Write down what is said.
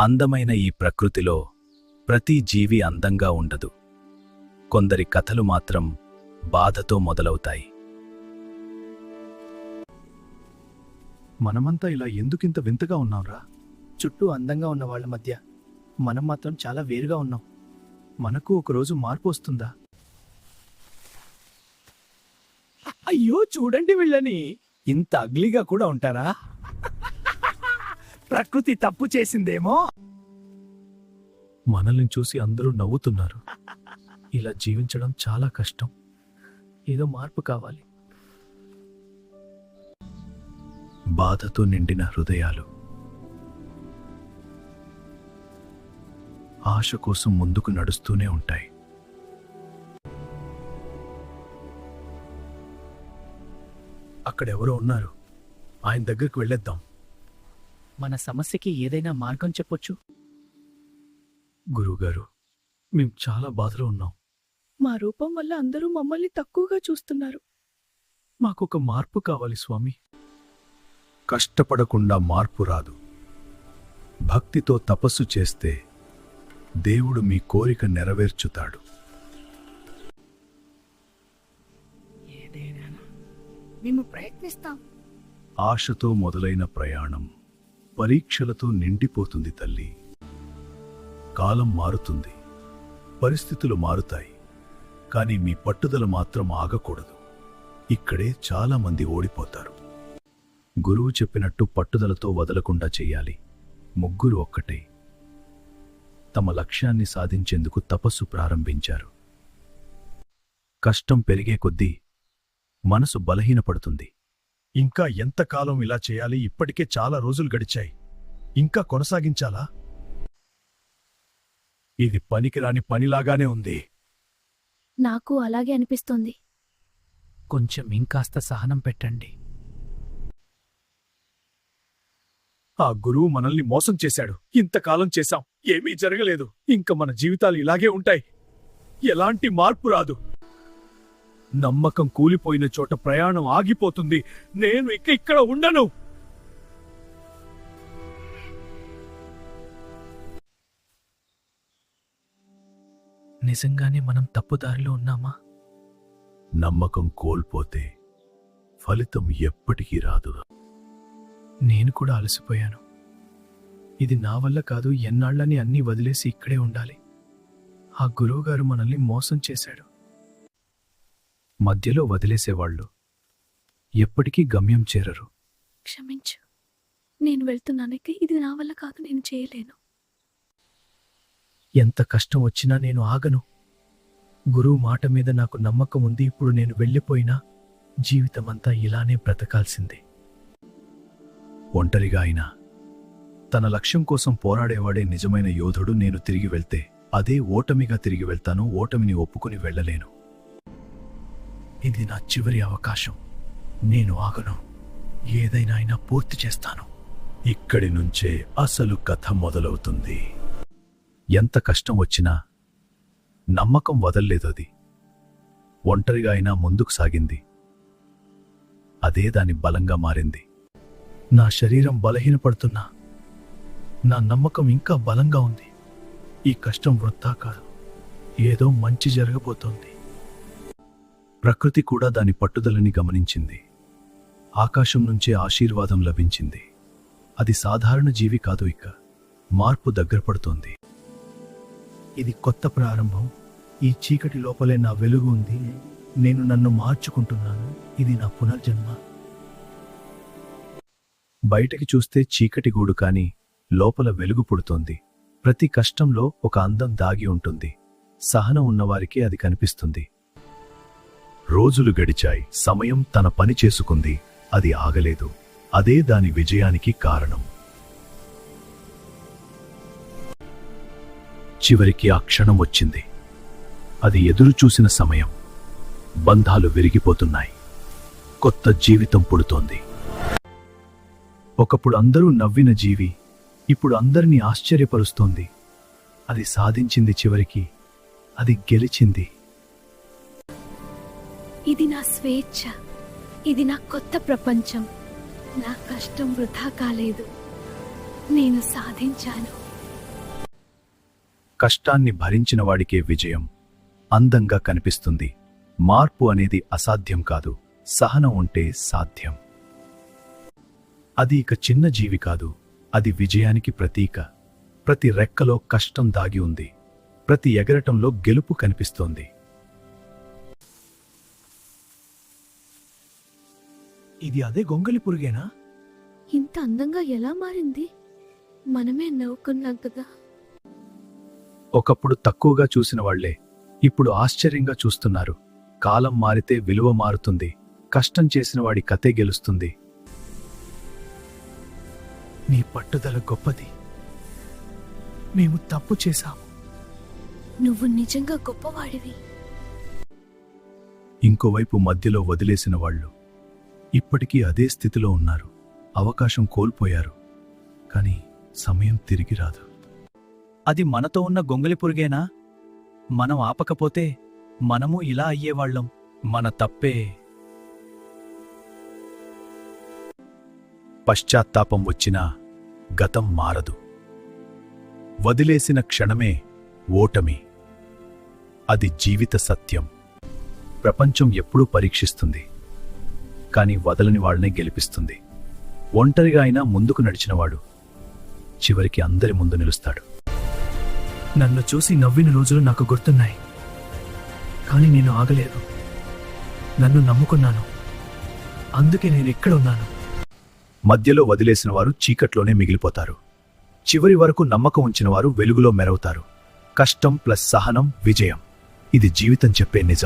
అందమైన ఈ ప్రకృతిలో ప్రతి జీవి అందంగా ఉండదు. కొందరి కథలు మాత్రం బాధతో మొదలవుతాయి. మనమంతా ఇలా ఎందుకింత వింతగా ఉన్నాంరా? చుట్టూ అందంగా ఉన్న వాళ్ళ మధ్య మనం మాత్రం చాలా వేరుగా ఉన్నాం. మనకు ఒకరోజు మార్పు వస్తుందా? అయ్యో చూడండి వీళ్ళని, ఇంత అగ్లీగా కూడా ఉంటారా? ప్రకృతి తప్పు చేసిందేమో. మనల్ని చూసి అందరూ నవ్వుతున్నారు. ఇలా జీవించడం చాలా కష్టం. ఏదో మార్పు కావాలి. బాధతో నిండిన హృదయాలు ఆశ కోసం ముందుకు నడుస్తూనే ఉంటాయి. అక్కడెవరో ఉన్నారు. ఆయన దగ్గరికి వెళ్ళేద్దాం. మన సమస్యకి ఏదైనా మార్గం చెప్పొచ్చు. గురువుగారు, మేం చాలా బాధలో ఉన్నాం. మా రూపం వల్ల అందరూ మమ్మల్ని తక్కువగా చూస్తున్నారు. మాకొక మార్పు కావాలి స్వామి. కష్టపడకుండా మార్పు రాదు. భక్తితో తపస్సు చేస్తే దేవుడు మీ కోరిక నెరవేర్చుతాడు. మేము ప్రయత్నిస్తాం. ఆశతో మొదలైన ప్రయాణం పరీక్షలతో నిండిపోతుంది తల్లి. కాలం మారుతుంది, పరిస్థితులు మారుతాయి, కానీ మీ పట్టుదల మాత్రం ఆగకూడదు. ఇక్కడే చాలా మంది ఓడిపోతారు. గురువు చెప్పినట్టు పట్టుదలతో వదలకుండా చెయ్యాలి. ముగ్గురు ఒక్కటే తమ లక్ష్యాన్ని సాధించేందుకు తపస్సు ప్రారంభించారు. కష్టం పెరిగే కొద్దీ మనసు బలహీనపడుతుంది. ఇంకా ఎంతకాలం ఇలా చేయాలి? ఇప్పటికే చాలా రోజులు గడిచాయి. ఇంకా కొనసాగించాలా? ఇది పనికిరాని పనిలాగానే ఉంది. నాకు అలాగే అనిపిస్తోంది. కొంచెం ఇంకాస్త సహనం పెట్టండి. ఆ గురువు మనల్ని మోసం చేశాడు. ఇంతకాలం చేశాం, ఏమీ జరగలేదు. ఇంక మన జీవితాలు ఇలాగే ఉంటాయి. ఎలాంటి మార్పు రాదు. నమ్మకం కూలిపోయిన చోట ప్రయాణం ఆగిపోతుంది. నేను ఇక్కడ ఉండను. నిజంగానే మనం తప్పుదారిలో ఉన్నామా? నమ్మకం కోల్పోతే ఫలితం ఎప్పటికీ రాదు. నేను కూడా అలసిపోయాను. ఇది నా వల్ల కాదు. ఎన్నాళ్ళని అన్నీ వదిలేసి ఇక్కడే ఉండాలి. ఆ గురువుగారు మనల్ని మోసం చేశాడు. మధ్యలో వదిలేసేవాళ్ళు ఎప్పటికీ గమ్యం చేరరు. క్షమించు, నేను వెళ్తున్నానిక. ఇది నా వల్ల కాదు, నేను చేయలేను. ఎంత కష్టం వచ్చినా నేను ఆగను. గురువు మాట మీద నాకు నమ్మకం ఉంది. ఇప్పుడు నేను వెళ్ళిపోయినా జీవితమంతా ఇలానే బ్రతకాల్సిందే. ఒంటరిగా అయినా తన లక్ష్యం కోసం పోరాడేవాడే నిజమైన యోధుడు. నేను తిరిగి వెళ్తే అదే ఓటమిగా తిరిగి వెళ్తాను. ఓటమిని ఒప్పుకుని వెళ్ళలేను. ఇది నా చివరి అవకాశం. నేను ఆగను. ఏదైనా అయినా పూర్తి చేస్తాను. ఇక్కడి నుంచే అసలు కథ మొదలవుతుంది. ఎంత కష్టం వచ్చినా నమ్మకం వదల్లేదు. అది ఒంటరిగా అయినా ముందుకు సాగింది. అదే దాని బలంగా మారింది. నా శరీరం బలహీనపడుతున్నా నా నమ్మకం ఇంకా బలంగా ఉంది. ఈ కష్టం వృథా కాదు. ఏదో మంచి జరగబోతోంది. ప్రకృతి కూడా దాని పట్టుదలని గమనించింది. ఆకాశం నుంచే ఆశీర్వాదం లభించింది. అది సాధారణ జీవి కాదు. ఇక మార్పు దగ్గర పడుతోంది. ఇది కొత్త ప్రారంభం. ఈ చీకటి లోపలే నా వెలుగు ఉంది. నేను నన్ను మార్చుకుంటున్నాను. ఇది నా పునర్జన్మ. బయటకి చూస్తే చీకటి గూడు, కాని లోపల వెలుగు పుడుతోంది. ప్రతి కష్టంలో ఒక అందం దాగి ఉంటుంది. సహనం ఉన్నవారికి అది కనిపిస్తుంది. రోజులు గడిచాయి. సమయం తన పని చేసుకుంది. అది ఆగలేదు. అదే దాని విజయానికి కారణం. చివరికి ఆ క్షణం వచ్చింది. అది ఎదురు చూసిన సమయం. బంధాలు విరిగిపోతున్నాయి. కొత్త జీవితం పుడుతోంది. ఒకప్పుడు అందరూ నవ్విన జీవి ఇప్పుడు అందరినీ ఆశ్చర్యపరుస్తోంది. అది సాధించింది. చివరికి అది గెలిచింది. ఇది నా స్వేచ్ఛ. ఇది నా కొత్త ప్రపంచం. నా కష్టం వృథా కాలేదు. నేను సాధించాను. కష్టాన్ని భరించిన వాడికే విజయం అందంగా కనిపిస్తుంది. మార్పు అనేది అసాధ్యం కాదు, సహనం ఉంటే సాధ్యం. అది ఇక చిన్న జీవి కాదు, అది విజయానికి ప్రతీక. ప్రతి రెక్కలో కష్టం దాగి ఉంది, ప్రతి ఎగరటంలో గెలుపు కనిపిస్తోంది. ఇది అదే గొంగలి పురుగేనా? ఇంత అందంగా ఎలా మారింది? మనమే నవ్వుకున్నాం కదా. ఒకప్పుడు తక్కువగా చూసిన వాళ్లే ఇప్పుడు ఆశ్చర్యంగా చూస్తున్నారు. కాలం మారితే విలువ మారుతుంది, కష్టం చేసిన వాడి కథే గెలుస్తుంది. నీ పట్టుదల గొప్పది. మేము తప్పు చేశాము. నువ్వు నిజంగా గొప్పవాడివి. ఇంకోవైపు మధ్యలో వదిలేసిన వాళ్ళు ఇప్పటికీ అదే స్థితిలో ఉన్నారు. అవకాశం కోల్పోయారు, కానీ సమయం తిరిగి రాదు. అది మనతో ఉన్న గొంగలి పురుగేనా? మనం ఆపకపోతే మనము ఇలా అయ్యేవాళ్ళం. మన తప్పే. పశ్చాత్తాపం వచ్చినా గతం మారదు. వదిలేసిన క్షణమే ఓటమి. అది జీవిత సత్యం. ప్రపంచం ఎప్పుడూ పరీక్షిస్తుంది, కానీ వదలని వాళ్ళనే గెలిపిస్తుంది. ఒంటరిగా అయినా ముందుకు నడిచినవాడు చివరికి అందరి ముందు నిలుస్తాడు. నన్ను చూసి నవ్విన రోజులు నాకు గుర్తున్నాయి, కానీ నేను ఆగలేదు. నన్ను నమ్ముకున్నాను, అందుకే నేను ఇక్కడ ఉన్నాను. మధ్యలో వదిలేసిన వారు చీకట్లోనే మిగిలిపోతారు. చివరి వరకు నమ్మకం ఉంచిన వారు వెలుగులో మెరవుతారు. కష్టం ప్లస్ సహనం విజయం. ఇది జీవితం చెప్పే నిజం.